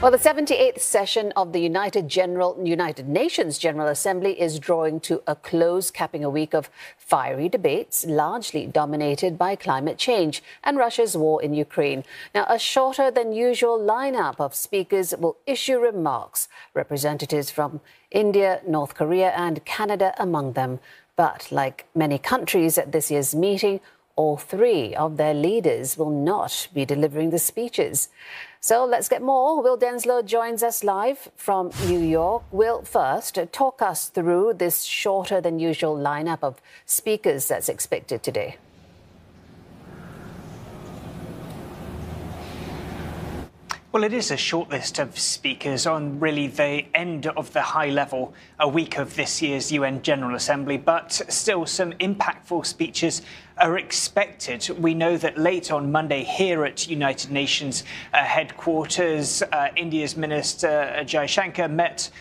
Well, the 78th session of the United Nations General Assembly is drawing to a close, capping a week of fiery debates, largely dominated by climate change and Russia's war in Ukraine. Now, a shorter than usual lineup of speakers will issue remarks, representatives from India, North Korea and Canada among them. But like many countries at this year's meeting, all three of their leaders will not be delivering the speeches. So let's get more. Will Denslow joins us live from New York. Will, first, talk us through this shorter than usual lineup of speakers that's expected today. Well, it is a short list of speakers on really the end of the high level a week of this year's UN General Assembly, but still some impactful speeches are expected. We know that late on Monday here at United Nations headquarters, India's Minister Jaishankar met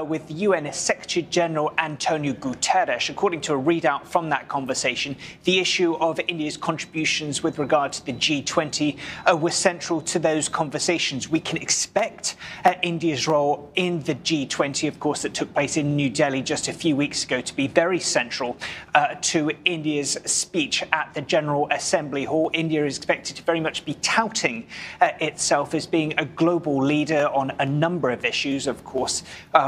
with UN Secretary General Antonio Guterres. According to a readout from that conversation, the issue of India's contributions with regard to the G20 was central to those conversations. We can expect India's role in the G20, of course, that took place in New Delhi just a few weeks ago, to be very central to India's speech at the General Assembly Hall. India is expected to very much be touting itself as being a global leader on a number of issues. Of course,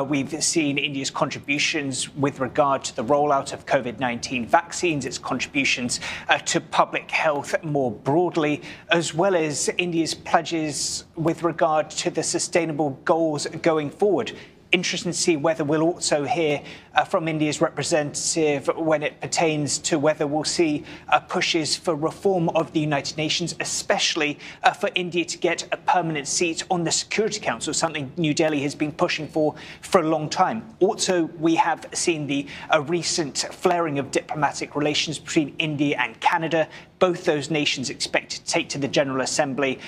we've seen India's contributions with regard to the rollout of COVID-19 vaccines, its contributions to public health more broadly, as well as India's pledges with regard to the sustainable goals going forward. Interesting to see whether we'll also hear from India's representative when it pertains to whether we'll see pushes for reform of the United Nations, especially for India to get a permanent seat on the Security Council, something New Delhi has been pushing for a long time. Also, we have seen the recent flaring of diplomatic relations between India and Canada. Both those nations expect to take to the General Assembly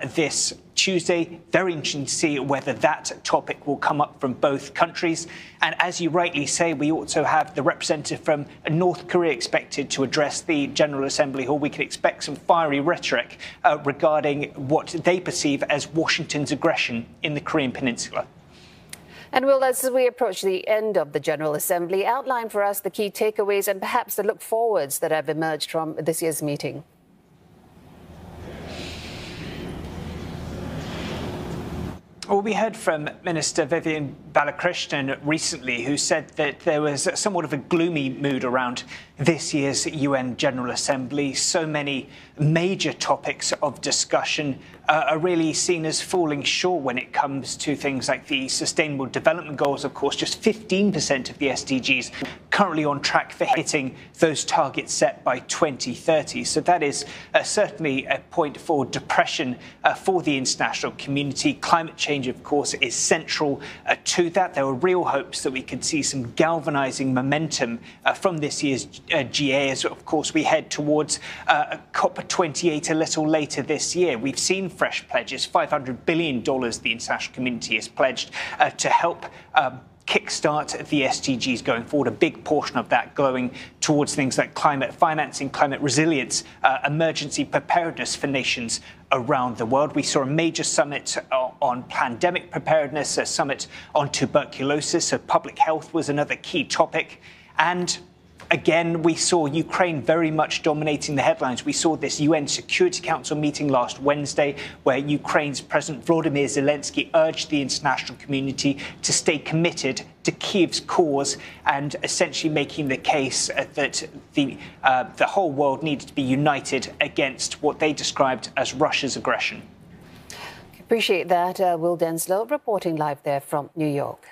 this Tuesday. Very interesting to see whether that topic will come up from both countries. And as you rightly say, we also have the representative from North Korea expected to address the General Assembly Hall. We can expect some fiery rhetoric regarding what they perceive as Washington's aggression in the Korean Peninsula. And Will, as we approach the end of the General Assembly, outline for us the key takeaways and perhaps the look forwards that have emerged from this year's meeting. Well, we heard from Minister Vivian Balakrishnan recently, who said that there was somewhat of a gloomy mood around this year's UN General Assembly. So many major topics of discussion are really seen as falling short when it comes to things like the Sustainable Development Goals. Of course, just 15% of the SDGs currently on track for hitting those targets set by 2030. So that is certainly a point for depression for the international community. Climate change, of course, is central to that. There were real hopes that we could see some galvanizing momentum from this year's GA, as of course we head towards COP28 a little later this year. We've seen fresh pledges, $500 billion the international community has pledged to help kickstart the SDGs going forward, a big portion of that going towards things like climate financing, climate resilience, emergency preparedness for nations around the world. We saw a major summit on pandemic preparedness, a summit on tuberculosis, so public health was another key topic. And again, we saw Ukraine very much dominating the headlines. We saw this UN Security Council meeting last Wednesday, where Ukraine's President Volodymyr Zelensky urged the international community to stay committed to Kyiv's cause and essentially making the case that the whole world needed to be united against what they described as Russia's aggression. Appreciate that. Will Denslow reporting live there from New York.